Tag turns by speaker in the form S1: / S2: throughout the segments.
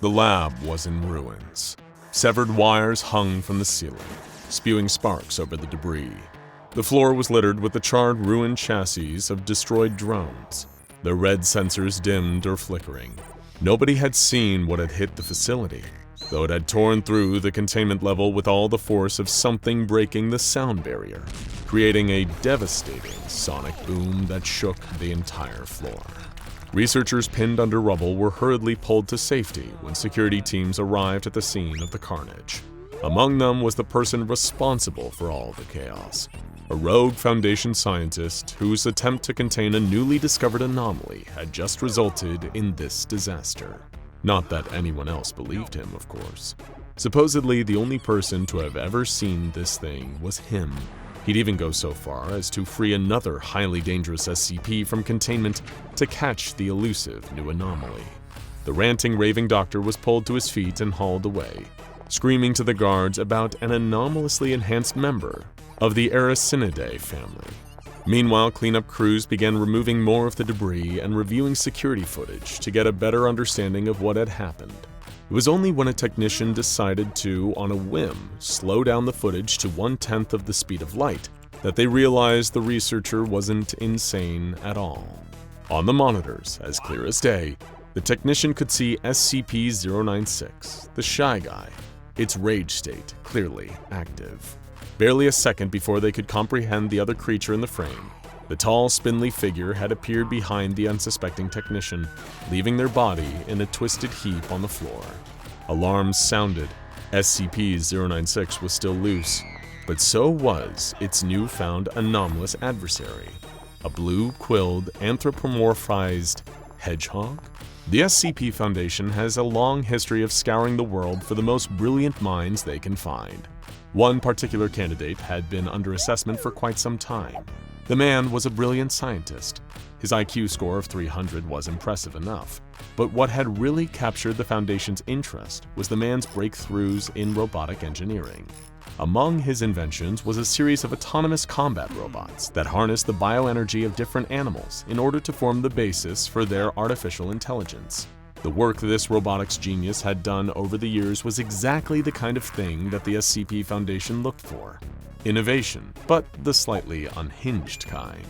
S1: The lab was in ruins. Severed wires hung from the ceiling, spewing sparks over the debris. The floor was littered with the charred, ruined chassis of destroyed drones, their red sensors dimmed or flickering. Nobody had seen what had hit the facility, though it had torn through the containment level with all the force of something breaking the sound barrier, creating a devastating sonic boom that shook the entire floor. Researchers pinned under rubble were hurriedly pulled to safety when security teams arrived at the scene of the carnage. Among them was the person responsible for all the chaos, a rogue Foundation scientist whose attempt to contain a newly discovered anomaly had just resulted in this disaster. Not that anyone else believed him, of course. Supposedly, the only person to have ever seen this thing was him. He'd even go so far as to free another highly dangerous SCP from containment to catch the elusive new anomaly. The ranting, raving doctor was pulled to his feet and hauled away, screaming to the guards about an anomalously enhanced member of the Aracinidae family. Meanwhile, cleanup crews began removing more of the debris and reviewing security footage to get a better understanding of what had happened. It was only when a technician decided to, on a whim, slow down the footage to 1/10 of the speed of light that they realized the researcher wasn't insane at all. On the monitors, as clear as day, the technician could see SCP-096, the Shy Guy, its rage state clearly active. Barely a second before they could comprehend the other creature in the frame, the tall, spindly figure had appeared behind the unsuspecting technician, leaving their body in a twisted heap on the floor. Alarms sounded. SCP-096 was still loose, but so was its newfound anomalous adversary, a blue-quilled, anthropomorphized hedgehog. The SCP Foundation has a long history of scouring the world for the most brilliant minds they can find. One particular candidate had been under assessment for quite some time. The man was a brilliant scientist. His IQ score of 300 was impressive enough. But what had really captured the Foundation's interest was the man's breakthroughs in robotic engineering. Among his inventions was a series of autonomous combat robots that harnessed the bioenergy of different animals in order to form the basis for their artificial intelligence. The work this robotics genius had done over the years was exactly the kind of thing that the SCP Foundation looked for. Innovation, but the slightly unhinged kind.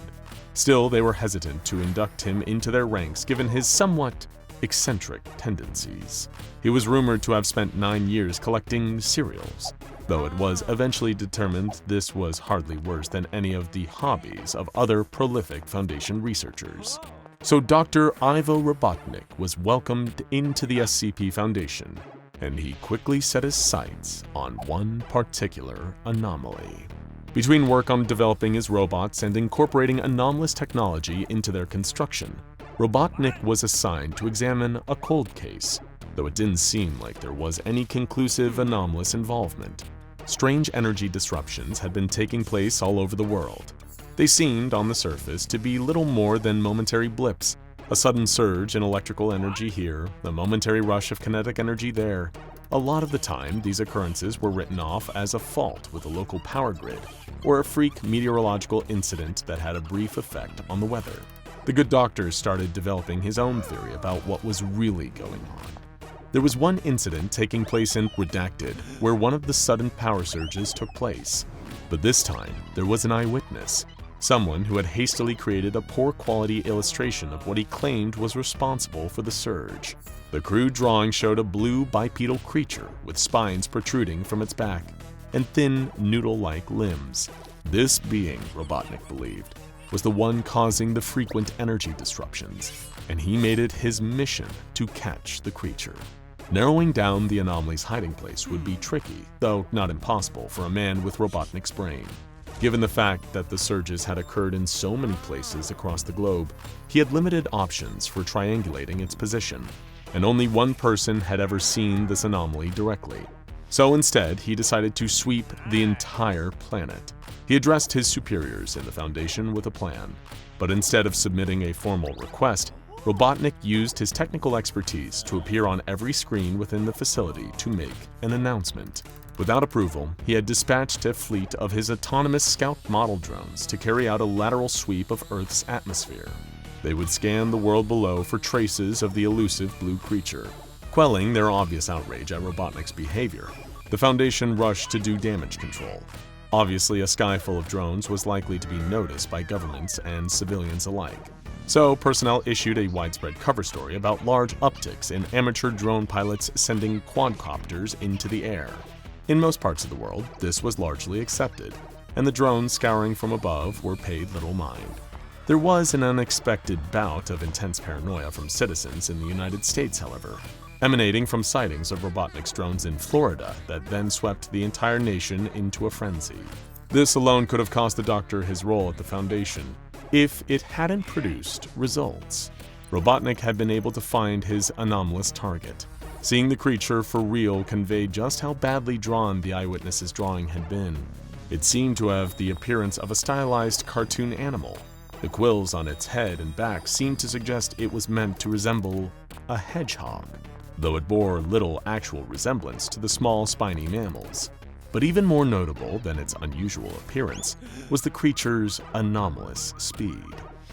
S1: Still, they were hesitant to induct him into their ranks given his somewhat eccentric tendencies. He was rumored to have spent 9 years collecting cereals, though it was eventually determined this was hardly worse than any of the hobbies of other prolific Foundation researchers. So Dr. Ivo Robotnik was welcomed into the SCP Foundation, and he quickly set his sights on one particular anomaly. Between work on developing his robots and incorporating anomalous technology into their construction, Robotnik was assigned to examine a cold case, though it didn't seem like there was any conclusive anomalous involvement. Strange energy disruptions had been taking place all over the world. They seemed, on the surface, to be little more than momentary blips, a sudden surge in electrical energy here, a momentary rush of kinetic energy there. A lot of the time, these occurrences were written off as a fault with the local power grid, or a freak meteorological incident that had a brief effect on the weather. The good doctor started developing his own theory about what was really going on. There was one incident taking place in Redacted where one of the sudden power surges took place, but this time there was an eyewitness. Someone who had hastily created a poor-quality illustration of what he claimed was responsible for the surge. The crude drawing showed a blue bipedal creature with spines protruding from its back and thin, noodle-like limbs. This being, Robotnik believed, was the one causing the frequent energy disruptions, and he made it his mission to catch the creature. Narrowing down the anomaly's hiding place would be tricky, though not impossible for a man with Robotnik's brain. Given the fact that the surges had occurred in so many places across the globe, he had limited options for triangulating its position, and only one person had ever seen this anomaly directly. So instead, he decided to sweep the entire planet. He addressed his superiors in the Foundation with a plan, but instead of submitting a formal request, Robotnik used his technical expertise to appear on every screen within the facility to make an announcement. Without approval, he had dispatched a fleet of his autonomous scout model drones to carry out a lateral sweep of Earth's atmosphere. They would scan the world below for traces of the elusive blue creature, Quelling their obvious outrage at Robotnik's behavior, the Foundation rushed to do damage control. Obviously, a sky full of drones was likely to be noticed by governments and civilians alike. So, personnel issued a widespread cover story about large upticks in amateur drone pilots sending quadcopters into the air. In most parts of the world, this was largely accepted, and the drones scouring from above were paid little mind. There was an unexpected bout of intense paranoia from citizens in the United States, however, emanating from sightings of Robotnik's drones in Florida that then swept the entire nation into a frenzy. This alone could have cost the Doctor his role at the Foundation if it hadn't produced results. Robotnik had been able to find his anomalous target. Seeing the creature for real conveyed just how badly drawn the eyewitness's drawing had been. It seemed to have the appearance of a stylized cartoon animal. The quills on its head and back seemed to suggest it was meant to resemble a hedgehog, though it bore little actual resemblance to the small spiny mammals. But even more notable than its unusual appearance was the creature's anomalous speed.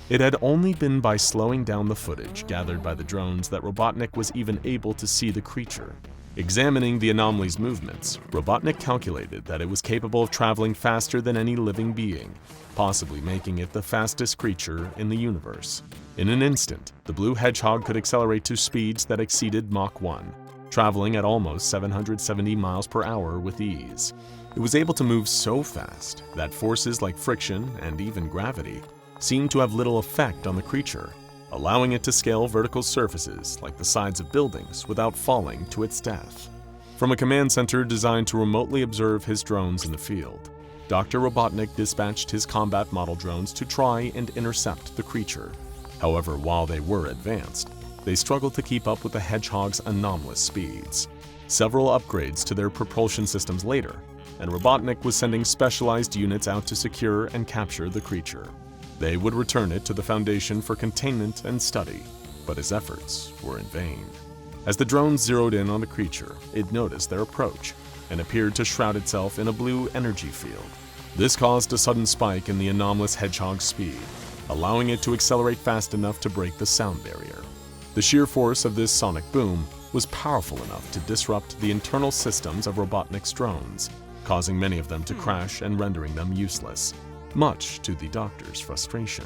S1: It had only been by slowing down the footage gathered by the drones that Robotnik was even able to see the creature. Examining the anomaly's movements, Robotnik calculated that it was capable of traveling faster than any living being, possibly making it the fastest creature in the universe. In an instant, the blue hedgehog could accelerate to speeds that exceeded Mach 1, traveling at almost 770 miles per hour with ease. It was able to move so fast that forces like friction and even gravity seemed to have little effect on the creature, allowing it to scale vertical surfaces like the sides of buildings without falling to its death. From a command center designed to remotely observe his drones in the field, Dr. Robotnik dispatched his combat model drones to try and intercept the creature. However, while they were advanced, they struggled to keep up with the hedgehog's anomalous speeds. Several upgrades to their propulsion systems later, and Robotnik was sending specialized units out to secure and capture the creature. They would return it to the Foundation for containment and study, but his efforts were in vain. As the drones zeroed in on the creature, it noticed their approach and appeared to shroud itself in a blue energy field. This caused a sudden spike in the anomalous hedgehog's speed, allowing it to accelerate fast enough to break the sound barrier. The sheer force of this sonic boom was powerful enough to disrupt the internal systems of Robotnik's drones, causing many of them to crash and rendering them useless, much to the Doctor's frustration.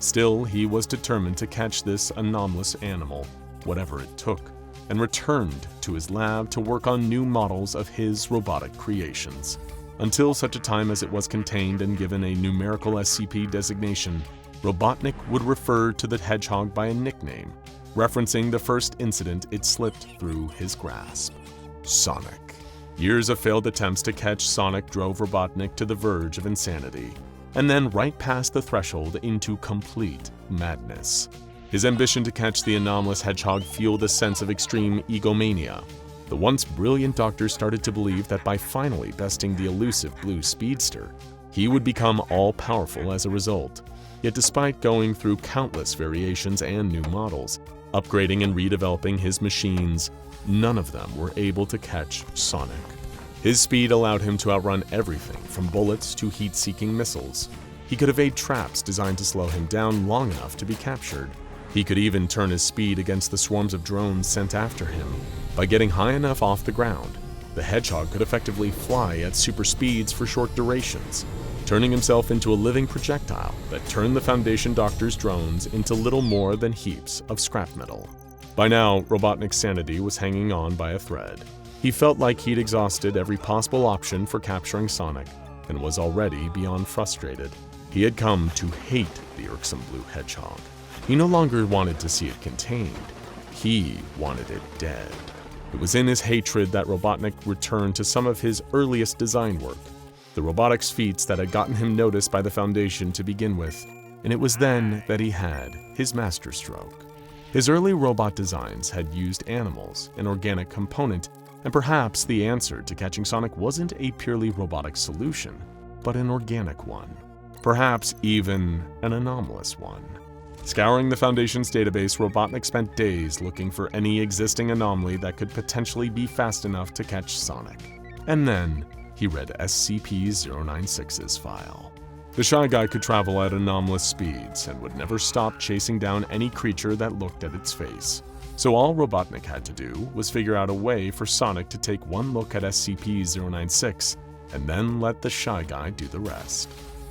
S1: Still, he was determined to catch this anomalous animal, whatever it took, and returned to his lab to work on new models of his robotic creations. Until such a time as it was contained and given a numerical SCP designation, Robotnik would refer to the hedgehog by a nickname, referencing the first incident it slipped through his grasp: Sonic. Years of failed attempts to catch Sonic drove Robotnik to the verge of insanity, and then right past the threshold into complete madness. His ambition to catch the anomalous hedgehog fueled a sense of extreme egomania. The once brilliant Doctor started to believe that by finally besting the elusive blue speedster, he would become all-powerful as a result. Yet despite going through countless variations and new models, upgrading and redeveloping his machines, none of them were able to catch Sonic. His speed allowed him to outrun everything from bullets to heat-seeking missiles. He could evade traps designed to slow him down long enough to be captured. He could even turn his speed against the swarms of drones sent after him. By getting high enough off the ground, the hedgehog could effectively fly at super speeds for short durations, turning himself into a living projectile that turned the Foundation Doctor's drones into little more than heaps of scrap metal. By now, Robotnik's sanity was hanging on by a thread. He felt like he'd exhausted every possible option for capturing Sonic and was already beyond frustrated. He had come to hate the irksome blue hedgehog. He no longer wanted to see it contained. He wanted it dead. It was in his hatred that Robotnik returned to some of his earliest design work, the robotics feats that had gotten him noticed by the Foundation to begin with, and it was then that he had his masterstroke. His early robot designs had used animals, an organic component, and perhaps the answer to catching Sonic wasn't a purely robotic solution, but an organic one. Perhaps even an anomalous one. Scouring the Foundation's database, Robotnik spent days looking for any existing anomaly that could potentially be fast enough to catch Sonic. And then, he read SCP-096's file. The Shy Guy could travel at anomalous speeds and would never stop chasing down any creature that looked at its face. So all Robotnik had to do was figure out a way for Sonic to take one look at SCP-096 and then let the Shy Guy do the rest.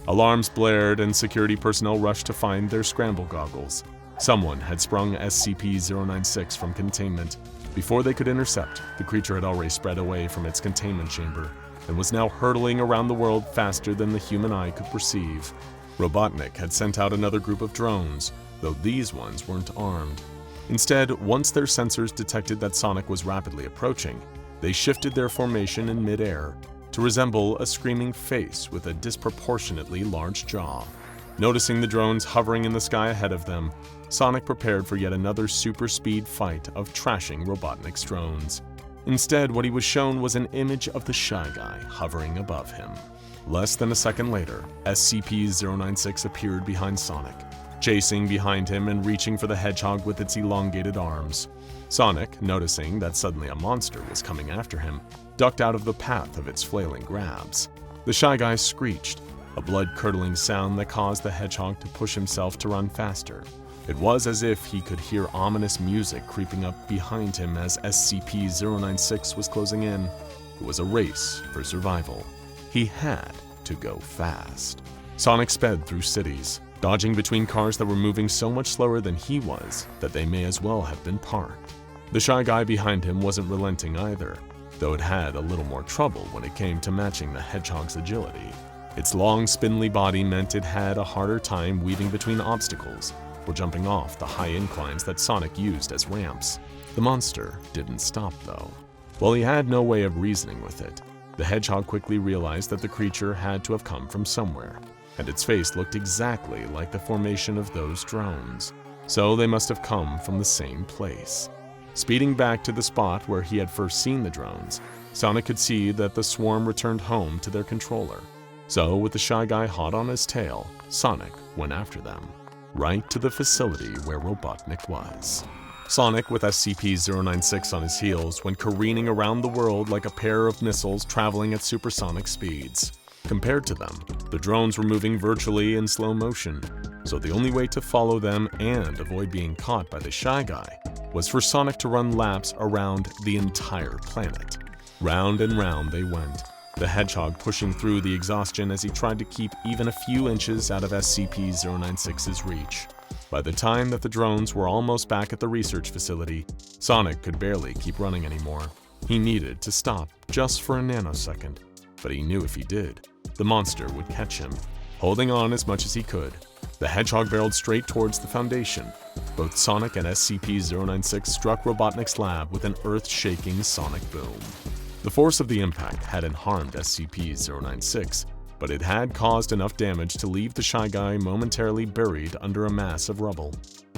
S1: Alarms blared and security personnel rushed to find their scramble goggles. Someone had sprung SCP-096 from containment. Before they could intercept, the creature had already spread away from its containment chamber and was now hurtling around the world faster than the human eye could perceive. Robotnik had sent out another group of drones, though these ones weren't armed. Instead, once their sensors detected that Sonic was rapidly approaching, they shifted their formation in mid-air to resemble a screaming face with a disproportionately large jaw. Noticing the drones hovering in the sky ahead of them, Sonic prepared for yet another super-speed fight of trashing Robotnik's drones. Instead, what he was shown was an image of the Shy Guy hovering above him. Less than a second later, SCP-096 appeared behind Sonic, chasing behind him and reaching for the hedgehog with its elongated arms. Sonic, noticing that suddenly a monster was coming after him, ducked out of the path of its flailing grabs. The Shy Guy screeched, a blood-curdling sound that caused the hedgehog to push himself to run faster. It was as if he could hear ominous music creeping up behind him as SCP-096 was closing in. It was a race for survival. He had to go fast. Sonic sped through cities, dodging between cars that were moving so much slower than he was that they may as well have been parked. The Shy Guy behind him wasn't relenting either, though it had a little more trouble when it came to matching the hedgehog's agility. Its long, spindly body meant it had a harder time weaving between obstacles or jumping off the high inclines that Sonic used as ramps. The monster didn't stop, though. While he had no way of reasoning with it, the hedgehog quickly realized that the creature had to have come from somewhere, and its face looked exactly like the formation of those drones, so they must have come from the same place. Speeding back to the spot where he had first seen the drones, Sonic could see that the swarm returned home to their controller. So, with the Shy Guy hot on his tail, Sonic went after them, right to the facility where Robotnik was. Sonic, with SCP-096 on his heels, went careening around the world like a pair of missiles traveling at supersonic speeds. Compared to them, the drones were moving virtually in slow motion, so the only way to follow them and avoid being caught by the Shy Guy was for Sonic to run laps around the entire planet. Round and round they went, the hedgehog pushing through the exhaustion as he tried to keep even a few inches out of SCP-096's reach. By the time that the drones were almost back at the research facility, Sonic could barely keep running anymore. He needed to stop just for a nanosecond, but he knew if he did, the monster would catch him. Holding on as much as he could, the hedgehog barreled straight towards the Foundation. Both Sonic and SCP-096 struck Robotnik's lab with an earth-shaking sonic boom. The force of the impact hadn't harmed SCP-096, but it had caused enough damage to leave the Shy Guy momentarily buried under a mass of rubble.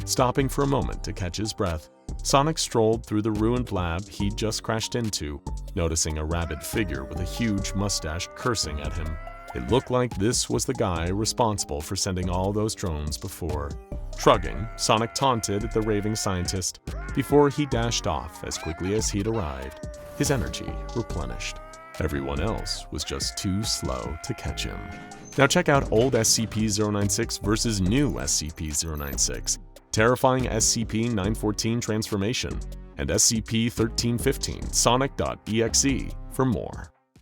S1: Stopping for a moment to catch his breath, Sonic strolled through the ruined lab he'd just crashed into, noticing a rabid figure with a huge mustache cursing at him. It looked like this was the guy responsible for sending all those drones before. Shrugging, Sonic taunted at the raving scientist before he dashed off as quickly as he'd arrived, his energy replenished. Everyone else was just too slow to catch him. Now check out old SCP-096 versus new SCP-096, terrifying SCP-914 transformation, and SCP-1315 Sonic.EXE for more.